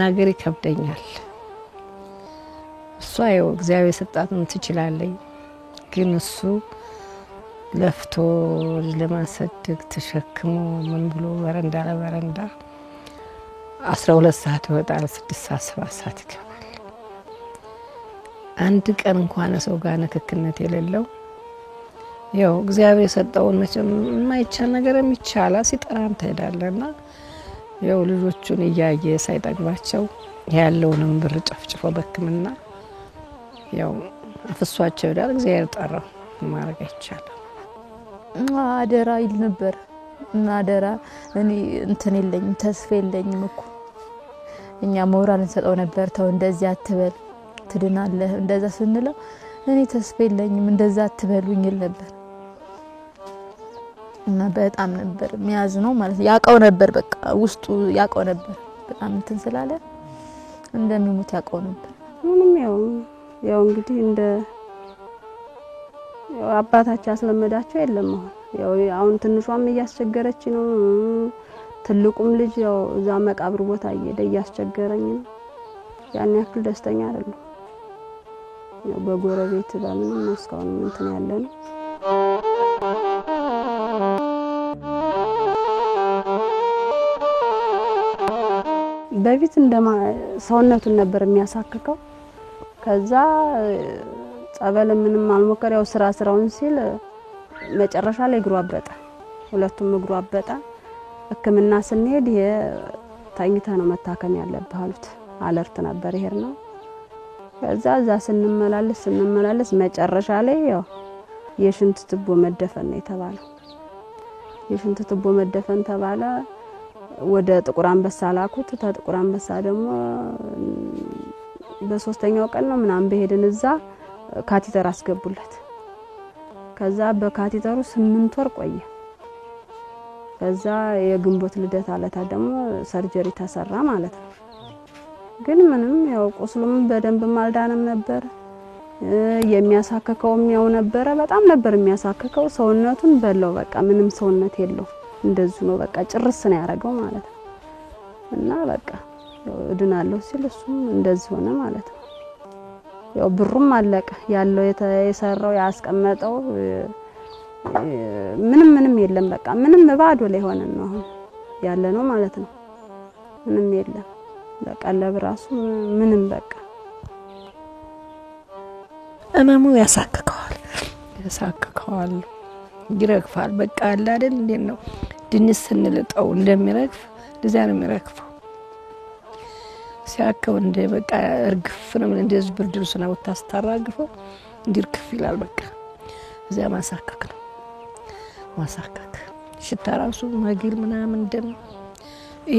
መናገር ይከብደኛል እሷ ያው እግዚአብሔር ሰጣትን ትችላለኝ ግን እሱ ለፍቶ ለማሰደግ ተሸክሞ ምን ብሎ በረንዳ ለበረንዳ 12 ሰዓት ይወጣል 6 ሰዓት 7 ሰዓት ይገባል አንድ ቀን እንኳን ሰው ጋር ንክክነት የሌለው ያው እግዚአብሔር ሰጣውን መቼም የማይቻል ነገር የሚቻላ ሲጠራም ተሄዳለና ያው ልጆቹን ያያየ ሳይጠግባቸው ያለውንም ብር ጨፍጭፎ በክምና ያው አፍሷቸው ዳር እግዚአብሔር ጠራው ማረግ አይቻልም አደራ ይል ነበር እና አደራ እኔ እንትን የለኝም ተስፋ የለኝም እኮ እኛ ሞራል እንሰጠው ነበር ተው እንደዚህ አትበል ትድናለህ እንደዛ ስንለው እኔ ተስፋ የለኝም እንደዛ አትበሉኝ ይል ነበር እና በጣም ነበር የሚያዝነው ማለት ያቀው ነበር በቃ ውስጡ ያቀው ነበር በጣም እንትን ስላለ እንደሚሞት ያቀው ነበር ምንም ያው እንግዲህ እንደ አባታቸው ያስለመዳቸው የለም አሁን ትንሿም እያስቸገረች ነው ትልቁም ልጅ ያው እዛ መቃብር ቦታ እያስቸገረኝ ነው ያን ያክል ደስተኛ አይደለም ያው በጎረቤት በምንም መስካውን እንትን ያለን በፊት እንደማ ሰውነቱን ነበር የሚያሳክከው ከዛ ጸበል ምንም አልሞከረ ያው ስራውን ሲል መጨረሻ ላይ እግሩ አበጠ ሁለቱም እግሩ አበጠ ህክምና ስንሄድ ታኝታ ነው መታከም ያለብህ አሉት አለርት ነበር ይሄር ነው ከዛ ስንመላለስ መጨረሻ ላይ ያው የሽንት ትቦ መደፈን ነው የተባለው የሽንት ትቦ መደፈን ተባለ ወደ ጥቁር አንበሳ ላኩት ጥቁር አንበሳ ደግሞ በሶስተኛው ቀን ነው ምናምን በሄድን እዛ ካቲተር አስገቡለት ከዛ በካቲተሩ 8 ወር ቆየ ከዛ የግንቦት ልደት አለታ ደግሞ ሰርጀሪ ተሰራ ማለት ነው ግን ምንም ያው ቁስሉም በደንብ ማልዳንም ነበር የሚያሳከከውም ያው ነበር በጣም ነበር የሚያሳከከው ሰውነቱን በለው በቃ ምንም ሰውነት የለው እንደዚህ ነው በቃ ጭርስ ነው ያረጋው ማለት ነው እና በቃ እድናለሁ ሲል እሱም እንደዚህ ሆነ ማለት ነው ያው ብሩም አለቀ ያለው የሰራው ያስቀመጠው ምንም የለም በቃ ምንም ባዶ ላይ ሆነ ነው ያለ ነው ማለት ነው ምንም የለም በቃ ለብራሱ ምንም በቃ እመሙ ያሳከከዋል ይረግፋል በቃ አለ አይደል እንዴ ነው ድንስ ስንልጠው እንደሚረግፍ ለዛ ነው የሚረግፈው ሲያከው እንደ በቃ እርግፍ ነው እንደዚህ ብርድልስ ነው ታስተራግፈው እንዲርክፍ ይላል በቃ እዛ ማሳከክ ነው ማሳከክ ሽታራሱ ማግል ምናምን ደም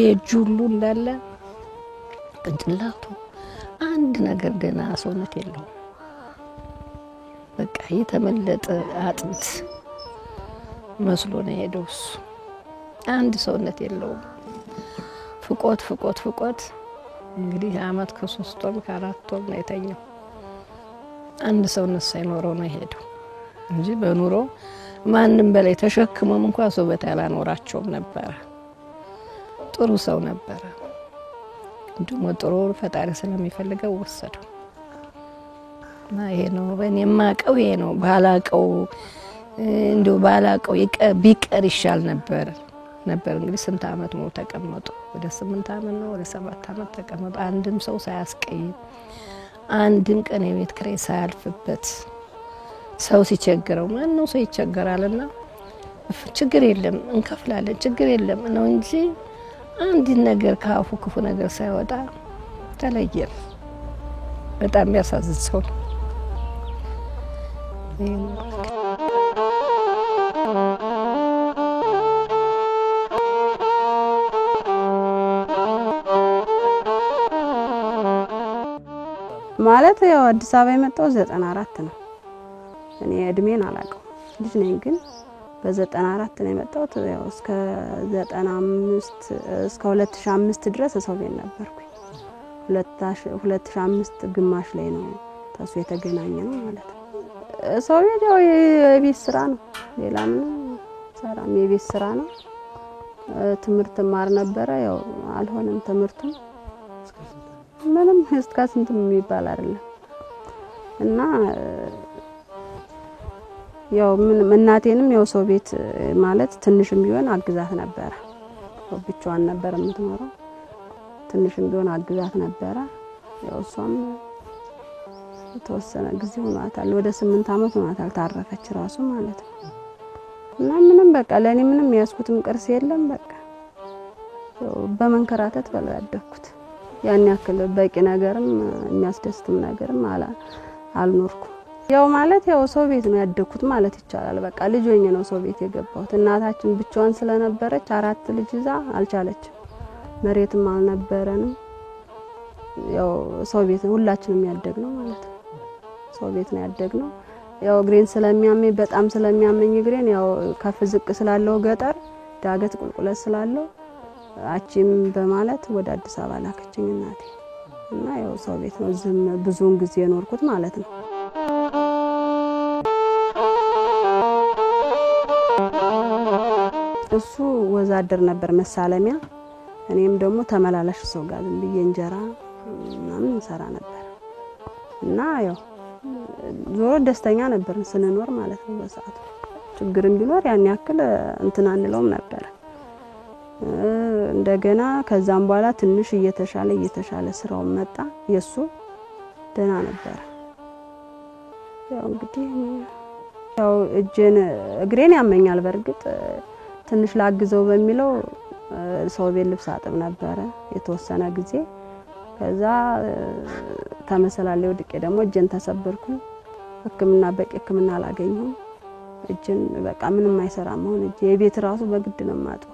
የጁሉ እንዳለ ቅንጭላቱ አንድ ነገር ደና ሰውነት የለው በቃ የተመለጠ አጥንት መስሎ ነው ሄዶስ አንድ ሰውነት የለው ፍቆት እንግዲህ አመት ከ3 ወር ከ4 ወር ነው የተኛው አንድ ሰውነት ሳይኖረው ነው ሄደው እንጂ በኑሮ ማንንም በላይ ተሸክሞም እንኳን ሰው በታላ ኖራቸውም ነበር ጥሩ ሰው ነበር እንደሞ ጥሩ ፈጣሪ ስለሚፈልገው ወሰደው እና ይሄ ነው በእኔ ማቀው ይሄ ነው ባላቀው ቢቀር ይሻል ነበር እንግዲህ ስንት አመት ነው ተቀመጡ ወደ 8 አመት ነው ወደ 7 አመት ተቀመጡ አንድም ሰው ሳያስቀይም አንድም ቀን የቤት ክራይ ሳያልፍበት ሰው ሲቸገረው ማን ነው ሰው ይቸገራልና ችግር የለም እንከፍላለን ችግር የለም ነው እንጂ አንድ ነገር ካፉ ክፉ ነገር ሳይወጣ ተለየ በጣም ያሳዝን ሰው ማለት ያው አዲስ አበባ የመጣው 94 ነው እኔ እድሜን አላቀው ልጅ ነኝ ግን በ94 ነው የመጣው ያው እስከ 95 እስከ 2005 ድረስ ሰው ቤት ነበርኩ 2005 ግማሽ ላይ ነው ታሱ የተገናኘነው ማለት ነው ሰው ቤት ያው የቤት ስራ ነው ሌላ ምንም ሰራም የቤት ስራ ነው ትምህርት ማር ነበር ያው አልሆነም ትምህርቱ ምንም እስከ ስንት የሚባል አይደለም እና ያው ምን እናቴንም ያው ሰው ቤት ማለት ትንሽም ቢሆን አግዛት ነበር ብቻዋን ነበር የምትኖረው ትንሽም ቢሆን አግዛት ነበር ያው እሷም ተወሰነ ጊዜ ሆኗታል ወደ 8 አመት ሆኗታል ታረፈች ራሱ ማለት ነው እና ምንም በቃ ለኔ ምንም ያስኩትም ቅርስ የለም በቃ በመንከራተት በላደኩት ያን ያክል በቂ ነገርም የሚያስደስትም ነገርም አልኖርኩም ያው ማለት ያው ሰው ቤት ነው ያደኩት ማለት ይቻላል በቃ ልጅ ሆኜ ነው ሰው ቤት የገባሁት እናታችን ብቻዋን ስለነበረች 4 ልጅ ይዛ አልቻለችም መሬትም አልነበረንም ያው ሰው ቤት ሁላችንም ያደግነው ማለት ነው ሰው ቤት ነው ያደግነው ያው ግሬን ስለሚያመኝ በጣም ስለሚያመኝ ግሬን ያው ከፍ ዝቅ ስላለው ገጠር ዳገት ቁልቁለት ስላለው አቺም በማለት ወደ አዲስ አበባ ላከችኝ እናቴ እና ያው ሰው ቤት ነው ዝም ብዙውን ጊዜ ኖርኩት ማለት ነው እሱ ወዛደር ነበር መሳለሚያ እኔም ደግሞ ተመላላሽ ሰው ጋር ዝም ብዬ እንጀራ ምናምን ሰራ ነበር እና ያው ዞሮ ደስተኛ ነበር ስንኖር ማለት ነው በሰዓቱ ችግርም ቢኖር ያን ያክል እንትን አንለውም ነበር እንደገና ከዛም በኋላ ትንሽ እየተሻለ ስራው መጣ የሱ ደና ነበር ያው እንግዲህ ያው እግሬን ያመኛል በርግጥ ትንሽ ላግዘው በሚለው ሰው ቤት ልብስ አጥብ ነበር የተወሰነ ጊዜ ከዛ ተመሰላለው ድቄ ደግሞ እጄን ተሰበርኩኝ ህክምና በቂ ህክምና አላገኘሁም እጄን በቃ ምንም አይሰራም ሆነ እጄ የቤት ራሱ በግድ ነው ማጥው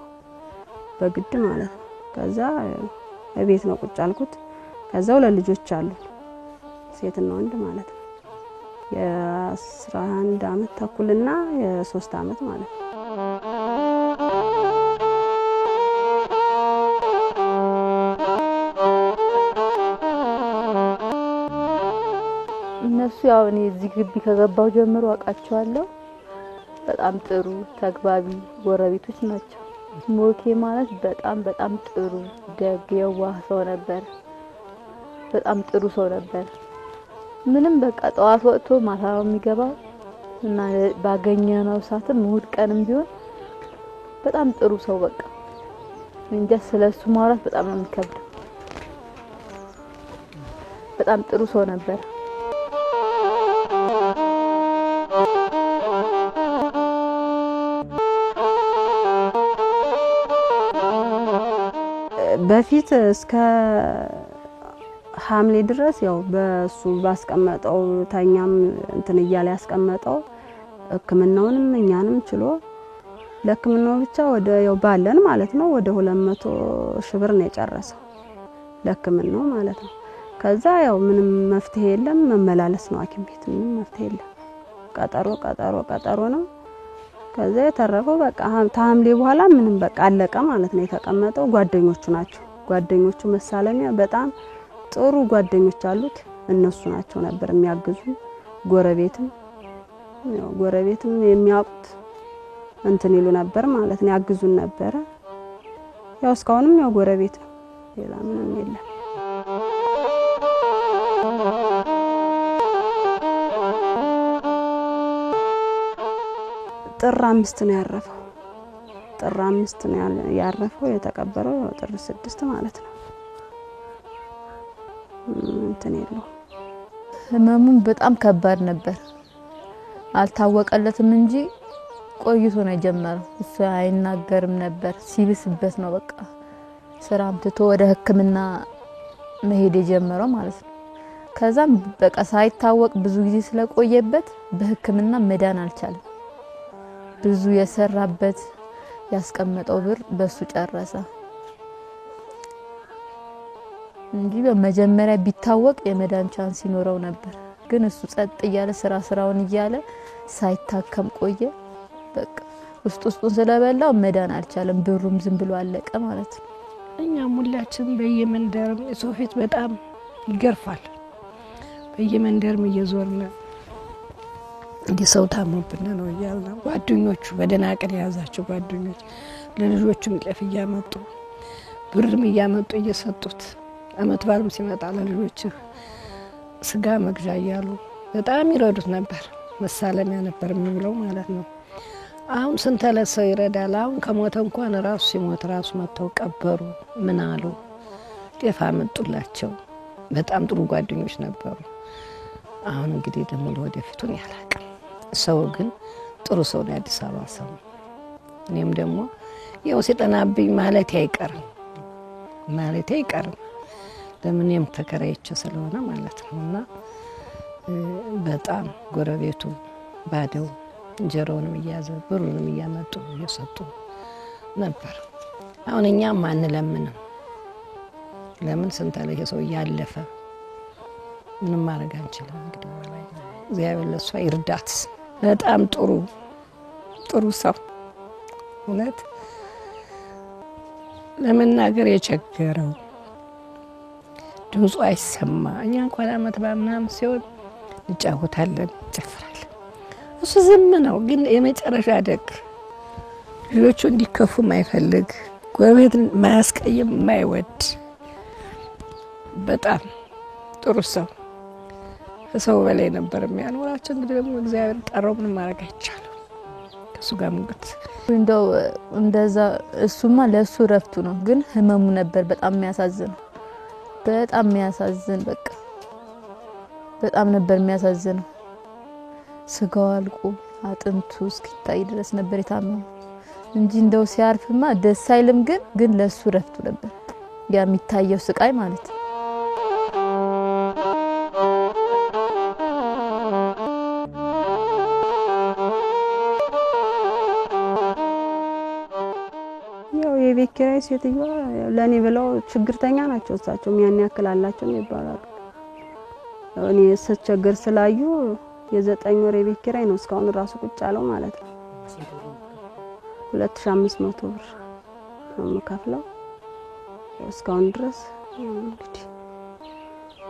በግድ ማለት ነው ከዛ በቤት ነው ቁጭ አልኩት ከዛው ለልጆች አሉ ሴትና ወንድ ማለት ነው የ11 አመት ተኩልና የ3 አመት ማለት ነው እነሱ ያው እኔ እዚህ ግቢ ከገባው ጀምሮ አቃቸዋለሁ በጣም ጥሩ ተግባቢ ጎረቤቶች ናቸው ሞኬ ማለት በጣም ጥሩ ደግ የዋህ ሰው ነበር በጣም ጥሩ ሰው ነበር ምንም በቃ ጠዋት ወጥቶ ማታ የሚገባው እና ባገኘነው ሰዓትም እሁድ ቀንም ቢሆን በጣም ጥሩ ሰው በቃ እንጃ ስለሱ ማውራት በጣም ነው የሚከብደው በጣም ጥሩ ሰው ነበር በፊት እስከ ሐምሌ ድረስ ያው በሱ ባስቀመጠው ታኛም እንትን ይያለ ያስቀመጠው ህክምናውንም እኛንም ችሎ ለህክምናው ብቻ ወደ ያው ባለን ማለት ነው ወደ 200 ሺህ ብር ነው የጨረሰው ለህክምናው ማለት ነው ከዛ ያው ምንም መፍትሄ የለም መመላለስ ነው ሐኪም ቤት ምንም መፍትሄ የለም ቀጠሮ ነው ከዛ የተረፈው በቃ ታምሌ በኋላ ምንም በቃ አለቀ ማለት ነው የተቀመጠው ጓደኞቹ ናቸው ጓደኞቹ መሳለሚያ በጣም ጥሩ ጓደኞች አሉት እነሱ ናቸው ነበር የሚያግዙ ጎረቤትም የሚያውቁት እንትን ይሉ ነበር ማለት ነው ያግዙን ነበር ያው እስካሁንም ያው ጎረቤት ነው ሌላ ምንም የለም ጥር 5 ነው ያረፈው ጥር 5 ነው ያረፈው የተቀበረው ጥር 6 ማለት ነው እንትን ይሉ ህመሙም በጣም ከባድ ነበር አልታወቀለትም እንጂ ቆይቶ ነው የጀመረው እሱ አይናገርም ነበር ሲብስበት ነው በቃ ስራም ትቶ ወደ ህክምና መሄድ የጀመረው ማለት ነው ከዛም በቃ ሳይታወቅ ብዙ ጊዜ ስለቆየበት በህክምና መዳን አልቻለም ብዙ የሰራበት ያስቀመጠው ብር በሱ ጨረሰ እንጂ በመጀመሪያ ቢታወቅ የመዳን ቻንስ ይኖረው ነበር ግን እሱ ጸጥ እያለ ስራውን እያለ ሳይታከም ቆየ በቃ ውስጡን ስለበላው መዳን አልቻለም ብሩም ዝም ብሎ አለቀ ማለት ነው እኛ ሙላችን በየመንደርም ሶፊት በጣም ይገርፋል በየመንደርም እየዞርነ እንዴ ሰው ታሞብና ነው ያልና ጓደኞቹ በደናቀን ያዛቸው ጓደኞች ለልጆቹም ጤፍ እያመጡ ብርም እያመጡ እየሰጡት አመት ባልም ሲመጣ ለልጆች ስጋ መግዣ እያሉ በጣም ይረዱት ነበር። መሳለሚያ ነበር የሚውለው ማለት ነው። አሁን ስንት ለሰው ይረዳል። አሁን ከሞተ እንኳን ራሱ ሲሞት ራሱ መተው ቀበሩ። ምን አሉ ጤፍ አመጡላቸው። በጣም ጥሩ ጓደኞች ነበሩ። አሁን እንግዲህ ደግሞ ለወደፊቱን ያላቀም ሰው ግን ጥሩ ሰው ነው አዲስ አበባ ሰው። እኔም ደግሞ ያው ሲጠናብኝ ማለት አይቀርም ለምን ተከራይቼ ስለሆነ ማለት ነውና በጣም ጎረቤቱ ባደው እንጀራውንም እያዘ ብሩንም እያመጡ እየሰጡ ነበር። አሁን እኛም አንለምንም። ለምን ስንታለ ሰው ያለፈ ምንም ማድረግ አንችልም። እንግዲህ ወላሂ እግዚአብሔር ለሷ ይርዳት። በጣም ጥሩ ሰው እውነት ለመናገር የቸገረው ድምፁ አይሰማ። እኛ እንኳን አመት ባምናም ሲሆን እንጫወታለን እንጨፍራለን። እሱ ዝም ነው። ግን የመጨረሻ ደግ ልጆቹ እንዲከፉ ማይፈልግ ጎረቤት ማያስቀይም ማይወድ በጣም ጥሩ ሰው ከሰው በላይ ነበር የሚያኖራቸው። እንግዲህ ደግሞ እግዚአብሔር ጠራው ምንም ማድረግ አይቻልም። ከሱ ጋር ሙግት እንደው እንደዛ እሱማ ለሱ ረፍቱ ነው። ግን ህመሙ ነበር በጣም የሚያሳዝን በቃ በጣም ነበር የሚያሳዝነው። ስጋው አልቆ አጥንቱ እስኪታይ ድረስ ነበር የታመመው እንጂ እንደው ሲያርፍማ ደስ አይልም። ግን ለሱ ረፍቱ ነበር ያ የሚታየው ስቃይ ማለት ነው። ያው የቤት ኪራይ ሴትዮዋ ለኔ ብለው ችግርተኛ ናቸው። እሳቸው ያን ያክል አላቸው ይባላል። እኔ ስቸገር ስላዩ የ9 ወር የቤት ኪራይ ነው እስካሁን ራሱ ቁጭ ያለው ማለት ነው። 2500 ብር ነው የምከፍለው እስካሁን ድረስ። እንግዲህ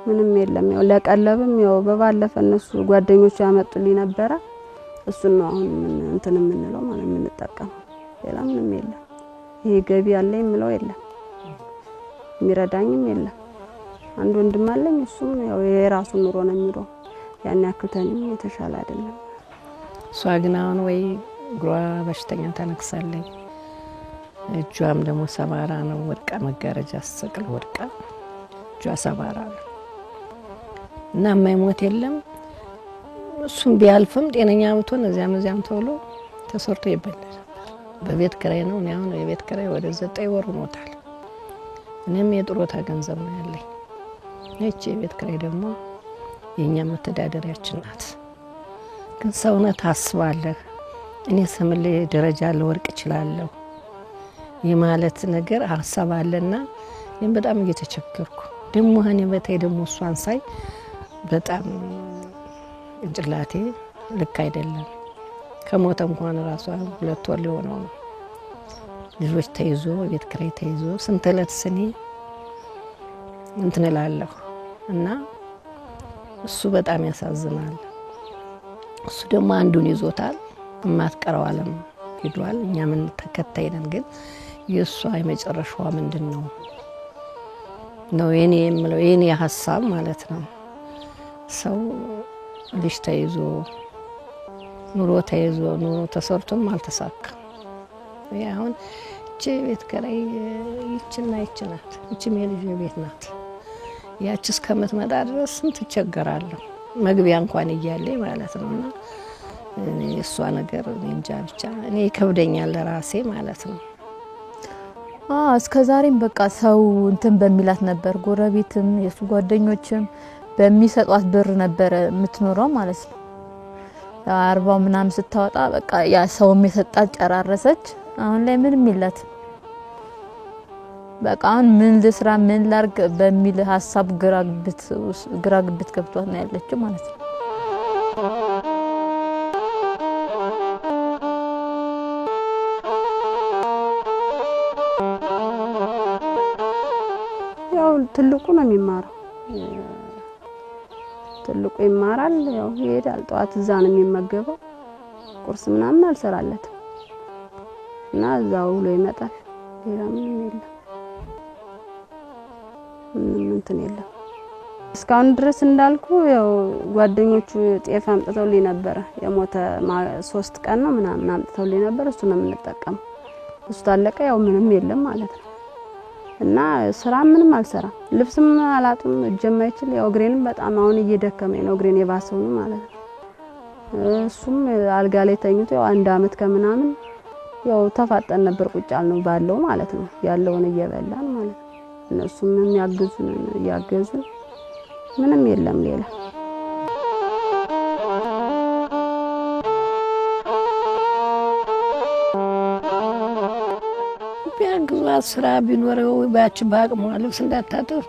ምንም የለም። ያው ለቀለብም ያው በባለፈ እነሱ ጓደኞቹ ያመጡልኝ ነበር። እሱን ነው አሁን እንትን የምንለው ማለት የምንጠቀመው። ሌላ ምንም የለም። ይሄ ገቢ ያለኝ ምለው የለም። የሚረዳኝም የለም። አንድ ወንድም አለኝ። እሱም ያው የራሱ ኑሮ ነው የሚኖረው። ያን ያክልተኝ የተሻለ አይደለም። እሷ ግን አሁን ወይ ግሯ በሽተኛ ተነክሳለኝ። እጇም ደግሞ ሰባራ ነው። ወድቃ መጋረጃ አስሰቅል ወድቃ እጇ ሰባራ ነው እና የማይሞት የለም። እሱም ቢያልፍም ጤነኛ ብትሆን እዚያም ተውሎ ተሰርቶ ይበላል። በቤት ኪራይ ነው። እኔ አሁን የቤት ኪራይ ወደ 9 ወር ሆኖታል። እኔም የጥሮታ ገንዘብ ነው ያለኝ። እቺ የቤት ኪራይ ደግሞ የኛ መተዳደሪያችን ናት። ግን ሰውነት አስባለህ እኔ ሰምሌ ደረጃ ለወርቅ ይችላልው የማለት ነገር ሐሳብ አለና እኔም በጣም እየተቸገርኩ ደሞ ሀኔ በታይ ደሞ እሷን ሳይ በጣም እንጭላቴ ልክ አይደለም። ከሞተ እንኳን ራሷ 2 ወር ሊሆነው ነው። ልጆች ተይዞ ቤት ኪራይ ተይዞ ስንት ዕለት ስኒ እንትን እላለሁ እና እሱ በጣም ያሳዝናል። እሱ ደግሞ አንዱን ይዞታል። ማትቀረው ዓለም ሄዷል። እኛ ምን ተከታይነን ግን የሷ የመጨረሻዋ ምንድነው ነው የኔ የምለው የኔ ሐሳብ ማለት ነው። ሰው ልጅ ተይዞ ኑሮ ተይዞ ኑሮ ተሰርቶም አልተሳካም። ያሁን እቺ ቤት ኪራይ ይችናት እቺም የልጅ ቤት ናት። ያቺስ ከመትመጣ ድረስ ስንት ይቸገራለሁ መግቢያ እንኳን እያለኝ ማለት ነውና እሷ ነገር እንጃ ብቻ እኔ ከብደኛል ለራሴ ማለት ነው። እስከዛሬም በቃ ሰው እንትን በሚላት ነበር። ጎረቤትም የሱ ጓደኞችም በሚሰጧት ብር ነበር የምትኖረው ማለት ነው። 40 ምናምን ስታወጣ በቃ ያ ሰውም የሰጣት ጨራረሰች። አሁን ላይ ምንም ይላት በቃ አሁን ምን ልስራ ምን ላርግ በሚል ሐሳብ ግራግብት ገብቷት ነው ያለችው ማለት ነው። ያው ትልቁ ነው የሚማረው። ትልቁ ይማራል ያው ይሄዳል። ጧት እዛ ነው የሚመገበው። ቁርስ ምናምን አልሰራለትም እና እዛው ብሎ ይመጣል። ሌላ ምንም የለም። እንትን የለም እስካሁን ድረስ እንዳልኩ ያው ጓደኞቹ ጤፍ አምጥተውልኝ ነበር የሞተ 3 ቀን ነው ምናምን አምጥተውልኝ ነበር እሱ ነው የምንጠቀም እሱ ታለቀ ያው ምንም የለም ማለት ነው እና ስራ ምንም አልሰራም ልብስም አላጥም እጀማይችል ያው ግሬንም በጣም አሁን እየደከመኝ ነው ግሬን የባሰው ነው ማለት ነው እሱም አልጋ ላይ ተኝቶ ያው 1 አመት ከምናምን ያው ተፋጠን ነበር ቁጫል ነው ባለው ማለት ነው ያለውን እየበላን ማለት ነው እነሱም የሚያግዙን ያገዙን ምንም የለም ሌላ ቢያግዟት ስራ ቢኖረው ባች ባቅሙ ልብስ እንዳታጥብ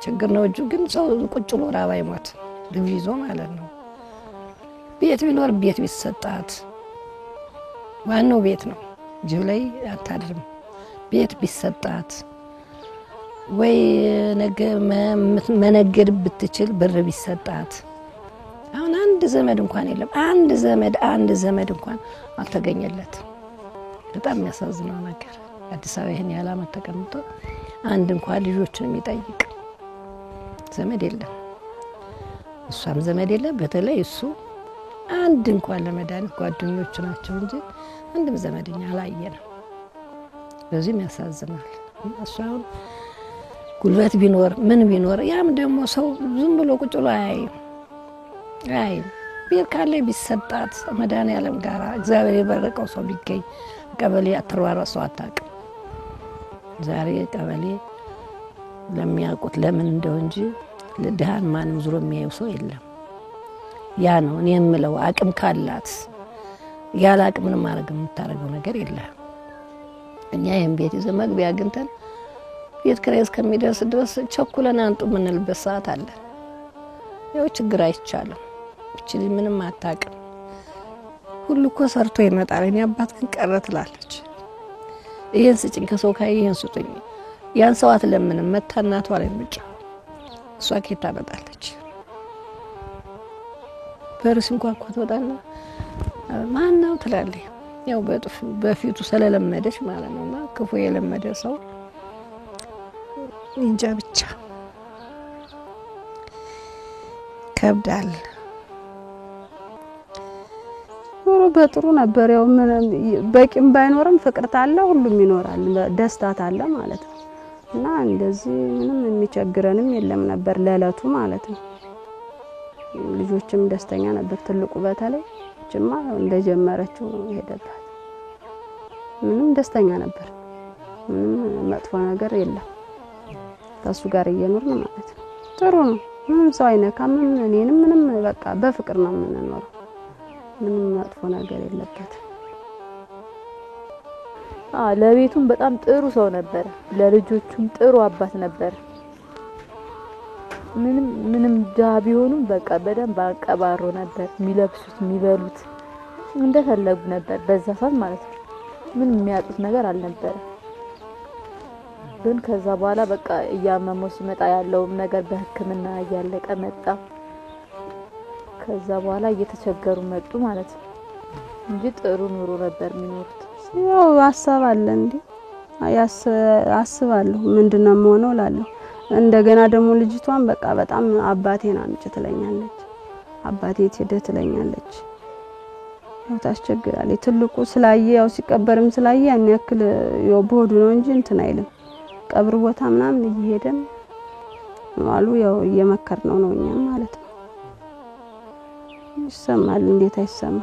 ችግር ነው እጁ ግን ሰው ቁጭ ብሎ ራብ አይሞት ልጅ ይዞ ማለት ነው ቤት ቢኖር ቤት ቢሰጣት ዋናው ቤት ነው ጅብ ላይ አታድርም ቤት ቢሰጣት ወይ ነገ መነገድ ብትችል ብር ቢሰጣት አሁን አንድ ዘመድ እንኳን የለም አንድ ዘመድ እንኳን አልተገኘለት በጣም የሚያሳዝነው ነገር አዲስ አበባ ይሄን ያላመ ተቀምጦ አንድ እንኳን ልጆችን የሚጠይቅ ዘመድ የለም እሷም ዘመድ የለም በተለይ እሱ አንድ እንኳን ለመዳን ጓደኞቹ ናቸው እንጂ አንድም ዘመድኛ አላየንም በዚህ የሚያሳዝናል እሷው ጉልበት ቢኖር ምን ቢኖር ያም ደግሞ ሰው ዝም ብሎ ቁጭ ብሎ አይ ቤት ካለ ቢሰጣት መድኃኒዓለም ጋራ እግዚአብሔር የበረቀው ሰው ቢገኝ ቀበሌ አትሯሯሰው አታውቅም ዛሬ ቀበሌ ለሚያውቁት ለምን እንደው እንጂ ለድሃን ማንም ዙሮ የሚያየው ሰው የለም ያ ነው እኔ የምለው አቅም ካላት ያለ አቅም ምንም ማድረግ የምታረገው ነገር የለም እኛ ይሄን ቤት ይዘን መግቢያ አግኝተን ቤት ክራይ እስከሚደርስ ድረስ ቸኩለን አንጡ ምንልበት ሰዓት አለ ያው ችግር አይቻልም እቺ ምንም አታውቅም ሁሉ እኮ ሰርቶ ይመጣል እኔ አባት ግን ቀረ ትላለች ይሄን ስጭኝ ከሰው ካይ ይሄን ስጡኝ ያን ሰው አትለምንም መታናቷ ላይ ምጭ እሷ ከታ ታመጣለች በርስ እንኳን ተወጣና ማን ነው ትላለች ያው በፊቱ ስለለመደች ማለት ነውና ክፉ የለመደ ሰው እንጃ ብቻ ከብዳል በጥሩ ነበር ያው በቂም ባይኖርም ፍቅርታ አለ ሁሉም ይኖራል ደስታት አለ ማለት ነው እና እንደዚህ ምንም የሚቸግረንም የለም ነበር ለለቱ ማለት ነው ልጆችም ደስተኛ ነበር ትልቁ በተለይ ጅማ እንደጀመረችው ሄደባት ምንም ደስተኛ ነበር ምንም መጥፎ ነገር የለም ከሱ ጋር እየኖርን ማለት ነው ጥሩ ነው ምንም ሰው አይነካም እኔንም ምንም በቃ በፍቅር ነው የምንኖረው ምንም መጥፎ ነገር የለበት ለቤቱም በጣም ጥሩ ሰው ነበር ለልጆቹም ጥሩ አባት ነበር ምንም ቢሆኑም በቃ በደንብ አቀባሮ ነበር የሚለብሱት የሚበሉት እንደፈለጉ ነበር በዛ ሰዓት ማለት ነው ምንም የሚያጡት ነገር አልነበረ ግን ከዛ በኋላ በቃ ያመመው ሲመጣ ያለው ነገር በህክምና ያለቀ መጣ ከዛ በኋላ እየተቸገሩ መጡ ማለት ነው እንጂ ጥሩ ኑሮ ነበር የሚኖሩት ያው አሰባለ እንዴ አስባለሁ ምንድነው የምሆነው ላለው እንደገና ደግሞ ልጅቷን በቃ በጣም አባቴን አምጭ ትለኛለች አባቴ ትሄደ ትለኛለች ያው ታስቸግራለች ትልቁ ስላየ ያው ሲቀበርም ስላየ ያን ያክል ያው ቦዱ ነው እንጂ እንትን አይልም ቀብር ቦታ ምናምን እየሄደን አሉ ያው እየመከርነው ነው እኛ ማለት ነው ይሰማል እንዴት አይሰማ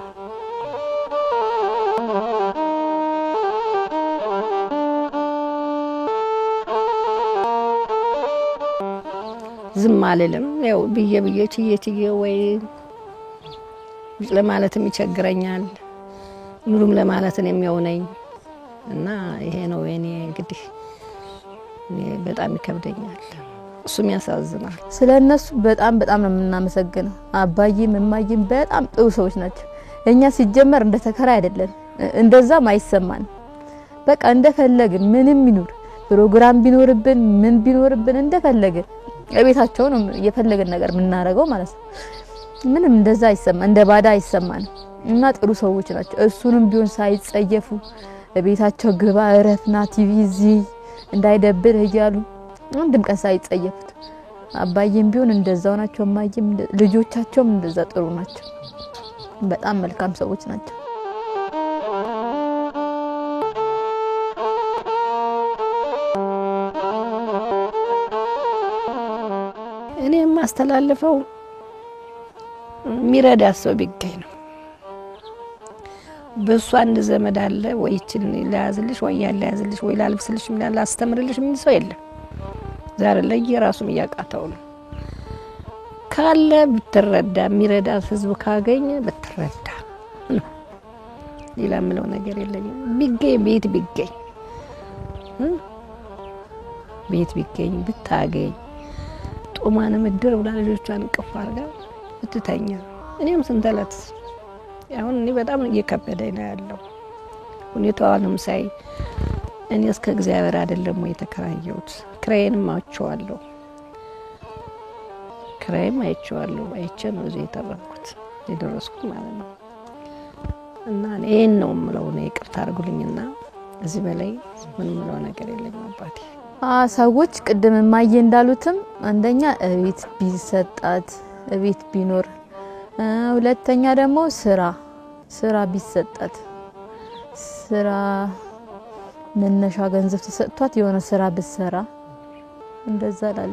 ዝም አለለም ያው በየ ችዬ ወይ ለማለትም ይቸግረኛል ኑሩም ለማለት ነው የሚያውነኝ እና ይሄ ነው የኔ እንግዲህ በጣም ይከብደኛል እሱም ያሳዝናል ስለነሱ በጣም ነው የምናመሰግነው አባዬም እማዬም በጣም ጥሩ ሰዎች ናቸው እኛ ሲጀመር እንደተከራ አይደለም እንደዛም አይሰማን በቃ እንደፈለግን ምንም ይኑር ፕሮግራም ቢኖርብን ምን ቢኖርብን እንደፈለግን ለቤታቸው ነው የፈለገን ነገር ምናረገው ማለት ነው ምንም እንደዛ አይሰማ እንደ ባዳ አይሰማን እና ጥሩ ሰዎች ናቸው እሱንም ቢሆን ሳይጸየፉ ለቤታቸው ግባ እረፍና ቲቪ ዚ እንዳይደብር ይያሉ አንድም ቀን ሳይጸየፉት አባዬም ቢሆን እንደዛው ናቸው ማየም ልጆቻቸውም እንደዛ ጥሩ ናቸው በጣም መልካም ሰዎች ናቸው እኔ ማስተላልፈው ሚረዳ ሰው ቢገኝ ነው በሱ አንድ ዘመድ አለ ወይ እቺን ላያዝልሽ ወይ ያላያዝልሽ ወይ ላልብስልሽ ምን ላስተምርልሽ ምን ሰው የለም ዛሬ ላይ የራሱም ያቃተው ነው ካለ ብትረዳ ሚረዳ ህዝብ ካገኘ ብትረዳ ሌላ ምለው ነገር የለኝም ቢገኝ ቤት ቢገኝ ብታገኝ ጦማነ ምድር ብላ ልጆቿን ቅፍ አርጋ ብትተኛ እኔም ስንተለት አሁን እኔ በጣም እየከበደኝ ነው ያለው ሁኔታውንም ሳይ እኔ እስከ እግዚአብሔር አይደለም ወይ ተከራየሁት ክራይንም አውጫዋለሁ ክራይም አይቼዋለሁ አይቼ ነው እዚህ የተረፍኩት የደረስኩት ማለት ነው እና እኔን ነው ምለው ነው ይቅርታ አድርጉልኝና እዚህ በላይ ምን ምለው ነገር የለኝም አባቴ ሰዎች ቅድም ማየ እንዳሉትም አንደኛ እቤት ቢሰጣት እቤት ቢኖር ሁለተኛ ደግሞ ስራ ቢሰጣት ስራ መነሻ ገንዘብ ተሰጥቷት የሆነ ስራ ብትሰራ እንደዛ ላል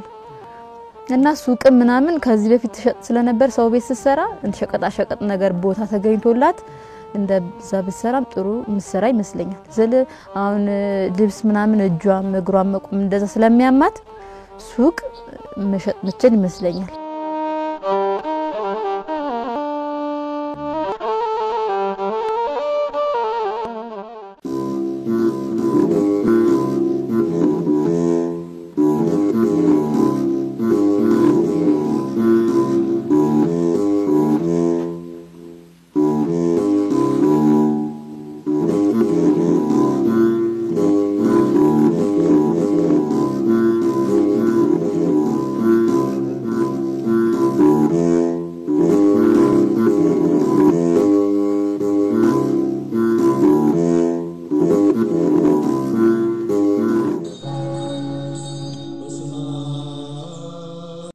እና ሱቅ ምናምን ከዚህ በፊት ተሸጥ ስለነበር ሰው ቤት ሲሰራ እንሸቀጣ ነገር ቦታ ተገኝቶላት እንደዛ ብትሰራም ጥሩ ምሰራ ይመስለኛል ዘለ አሁን ልብስ ምናምን እጇም እግሯም መቆም እንደዛ ስለሚያማት ሱቅ መሸጥ ምችል ይመስለኛል